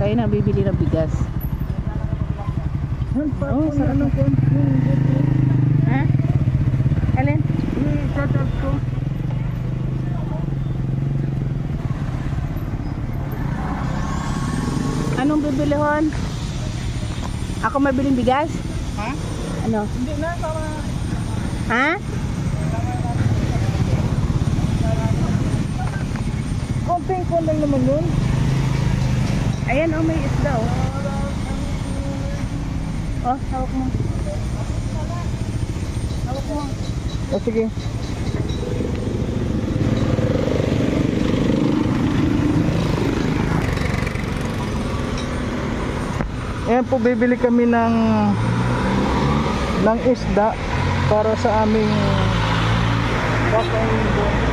Tayo na bibili ng bigas. Oh, sarap na. Ha? Alin? I-shoutout ko. Anong bibili hon? Ako mabiling bigas? Ha? Ano? Hindi na, tama. Ha? Konting ko lang naman yun. Ayan oh, may isda oh. Oh, hawak mo. Hawak mo. O sige. Ayan po, bibili kami ng isda para sa aming kakainin.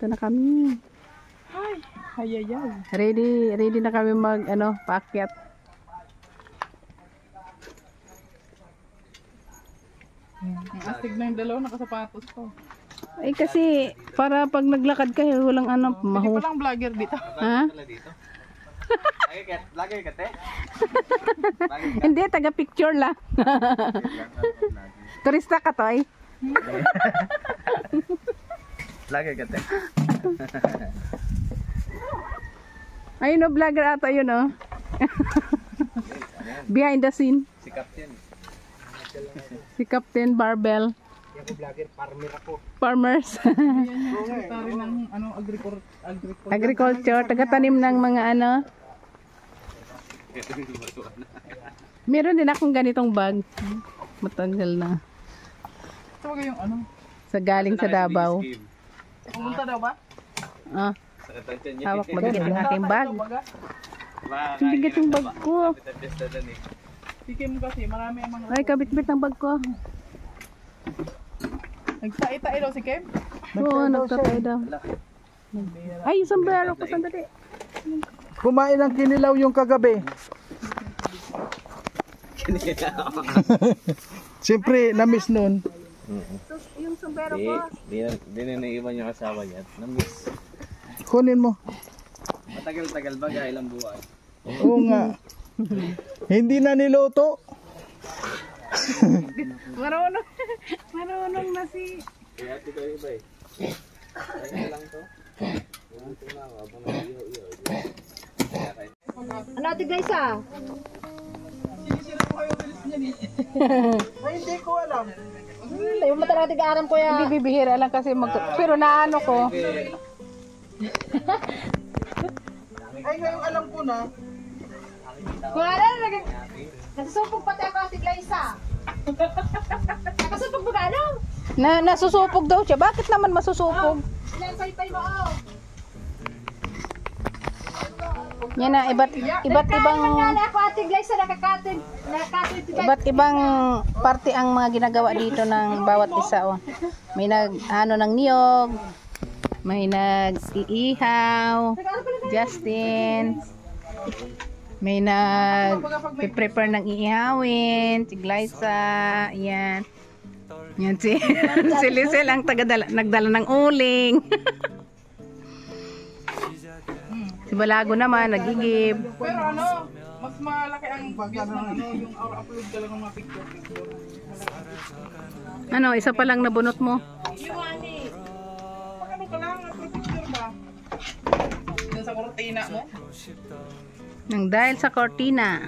na kami. Ay, hayayay. Ready na kami mag paakyat. Ang astig na yung dalawa, nakasapatos ko. Ay kasi para pag naglakad kayo walang Hindi pa lang vlogger dito. Ha? Vlogger ka, te? Hindi, taga picture lang. Turista ka to ay. Vlogger ka, te? Ayun o, vlogger ata yun o. Behind the scene. Si Captain. Si Captain Barbell. Ako vlogger, farmer ako. Farmers. Secretary ng Agriculture, taga-tanim ng mga Meron din akong ganitong bag. Matagal na. Ito ba yung Sa galing sa Davao. Pumunta daw ba? Ah, hawak magigit ang aking bag. Hindi bigat yung bag ko. Sige mo kasi, marami ang mga... Ay, kabit-bit ang bag ko. Nagtae-tae daw si Kim? Oo, nagtatay daw. Ay, yung sombrero ko, sandali. Kumain ng kinilaw yung kagabi. Siyempre, na-miss nun. Yung sombrero ko. Di na naiwan yung asawa niya. Namiss. Kunin mo. Matagal-tagal ba? Ilang buwan? Oo nga. Hindi na niluto. Marunong na si... Kaya ito kayo ba eh? Kaya lang to? Ano ate guys ah? Sinisira ko kayo bilis niya ni. Ay, hindi ko alam. Tayo mo talaga tiga-aram ko ya. Hindi bibihira lang kasi pero naano ko. Ay, ngayong alam ko na. Kung ano, nasusupog pati ako ate guys ah. Nakasupog ba ano? Nasusupog daw siya. Bakit naman masusupog? Sinasaypay mo oh. Yan na, iba't ibang Nagkala ako ate guys ah, nakakatid. iba't ibang parte ang mga ginagawa dito ng bawat isa. Oh. May ng niyog, may nag-iihaw, Justin, may nag-prepare ng iihawin, si Glyza, yan. Yan si Lisel ang nagdala ng uling. Si Balago naman nagigib. Pero mas malaki ang views ng yung upload ka lang ng mga picture. Isa pa lang nabunot mo. Yung pag ka lang, picture ba? Yan sa kortina mo? Nang dahil sa cortina.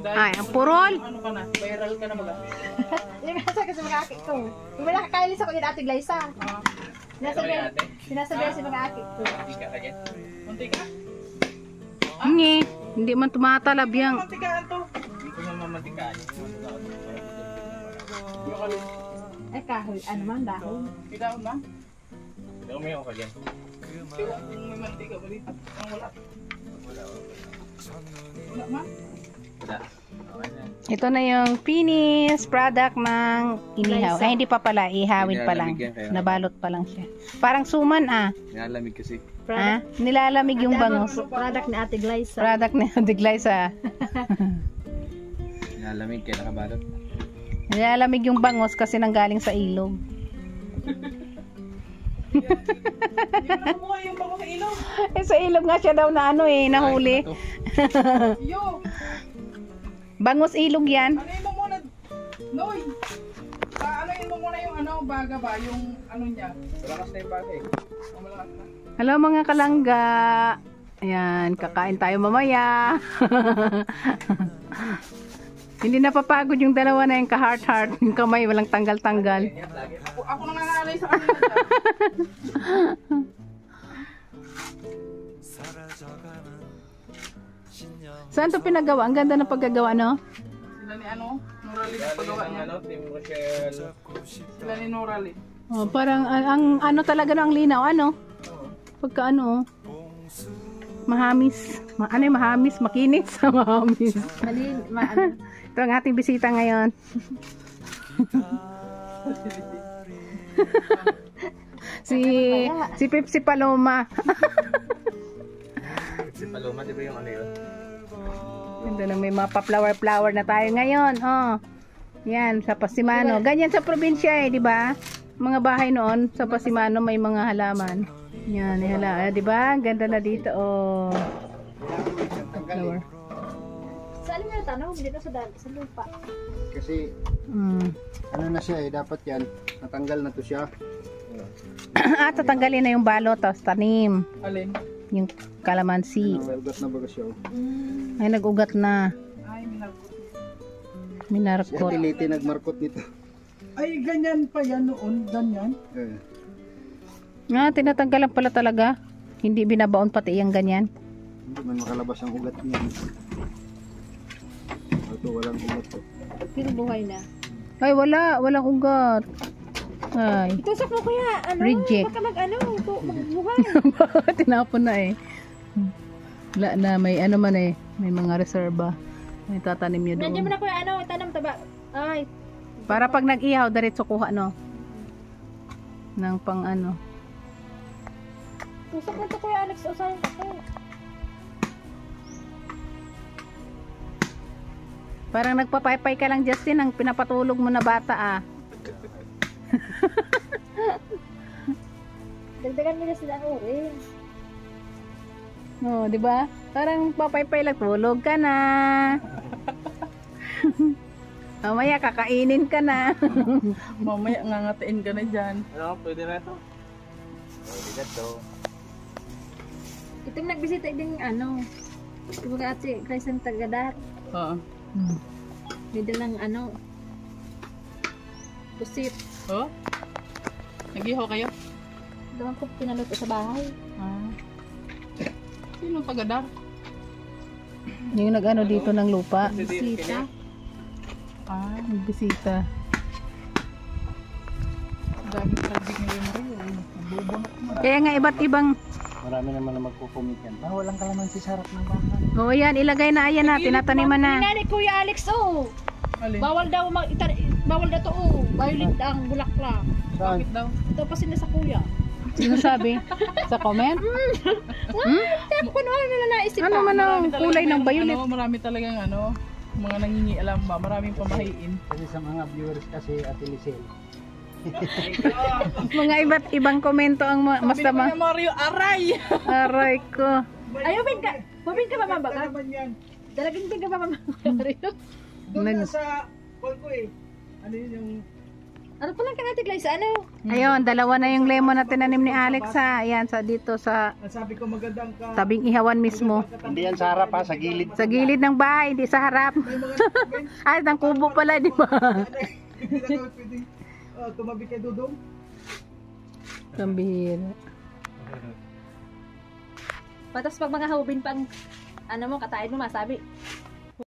Ay, ang purol. Ano ka na? Viral ka na ba? Yung kasi mga akit ko. Yung wala kakailis ako yung ate guys ah. Sinasabi si mga akit ko. Munti ka? Hindi man tumatalab yang. Mantikaan to. Hindi ko naman mantikaan. Yung kalit. Ay kahoy, ano man dahon. Pidaon na? Hindi ko may ako dyan. Kung may mantika ba dito? Ang wala. Wala man? Wala. Okay na. Ito na yung finished product ng inihaw. Ay, hindi pa pala. Ihawin pa lang. Nabalot pa lang siya. Parang suman Nilalamig kasi. Ha? Nilalamig yung bangus. Product ni ate Glyza. Product ni Ate Glyza. Nilalamig kaya nakabalot. Nilalamig yung bangus kasi nanggaling sa ilog. Yung kumuha yung bango sa ilong. Sa ilog nga siya daw na nahuli. Yo! Bangus ilog yan. Ano yun mo muna? Noy! Ano yun mo muna yung baga ba? Yung niya? Malakas na yung bagay. Malakas na. Hello mga kalangga. Ayan, kakain tayo mamaya. Hindi napapagod yung dalawa na yung ka-heart-heart. Yung kamay, walang tanggal-tanggal. Ako nangangalay sa kanila dyan. Saan to pinagawa? Ang ganda ng paggagawa, no? Sila ni Noralit ang pagawa niya. Team Rochelle. Sila ni Noralit. Oh, parang ang talaga no, ang linaw, Pagka mahamis. Mahamis, makinis sa mahamis. Ito ang ating bisita ngayon. si Pepsi Paloma. Si Paloma, di ba yung ano yun? Ganda na, may mga pa-flower na tayo ngayon. Oh. Yan, sa Pasimano. Ganyan sa probinsya di ba? Mga bahay noon sa Pasimano may mga halaman. Yan, di ba? Ganda na dito. Oh. Flower. Saan nga tanong? Dito sa lupa. Kasi ano na siya dapat yan, natanggal na to siya. Tatanggalin na yung balot, tapos tanim. Alin? Yung kalamansi. May ugat na baga siya. Ay, nag-ugat na. Ay, minarkot. Si Minarkot. Ate Liti nagmarkot nito. Ay, ganyan pa yan noon. Ganyan. Tinatanggalan pala talaga. Hindi binabaon pati yung ganyan. Hindi man makalabas ang ugat niya. Ito walang ugat to. Pinubuhay na. Ay, walang ugat. Ay, Itusok mo kuya. Reject. Baka magbuhay. tinapon na Wala na, may ano man may mga reserba. May tatanim nyo Nandiyan mo doon. na kuya, itanam taba. Ay, Para pag nag-ihaw, diretso kuha, no? Nang pang ano. tusok mo to kuya Alex. Usahin ko. Parang nagpapaypay ka lang, Justin, ang pinapatulog mo na bata, Dagdagan mo na sila ang orange. No, di ba? Parang papaypay lang, tulog ka na. Mamaya kakainin ka na. Mamaya ngangatiin ka na dyan. Ano, pwede na ito? Pwede na ito. Itong nagbisita din kumbaga ate, Crescent Tagadar. Oo. May dalang pusit. Oh? Nag-ihaw kayo? Dalang ko pinaluto sa bahay. Sino tagadar? Yung nag-ano dito ng lupa. Bisita. Nagbisita. Dami kalbig nila mo rin. Nabubunot mo. Kaya nga iba't ibang, Marami naman na magkukumit yan. Walang kalamansi sa harap ng bahay. yan, ilagay na, ayan na, tinataniman na. Ni Kuya Alex, Alin? bawal daw to, violet ang bulaklak. Saan? Bakit daw? Ito pa sila sa kuya. Sino sabi? Sa comment? Kaya ko na naisip Ano man ang Marami kulay ng talagang violet? marami talagang mga nangingialam ba? Maraming pamahiin. Kasi sa mga viewers kasi Ate Lisel. Mga iba't ibang komento ang Sabi ni masama. Kuya Mario, aray! Aray ko. Ay, ubin ka ba mabaga? naman yan. Dalagin din ka ba mabaga? Doon Nag- na sa wall ko Ano yun yung... Ano pa lang ka natin, Glyce? Ayun, dalawa na yung lemon na tinanim ni Alex Ayan, dito sa Sabi ko magandang ka... tabing ihawan mismo. Hindi yan sa harap sa gilid. Sa gilid ng bahay, hindi sa harap. Ay, ng kubo pala, di ba? Hindi na kami pwedeng tumabi kay Dudong. Kambihira. Patas pag mga hubin pang, katain mo masabi.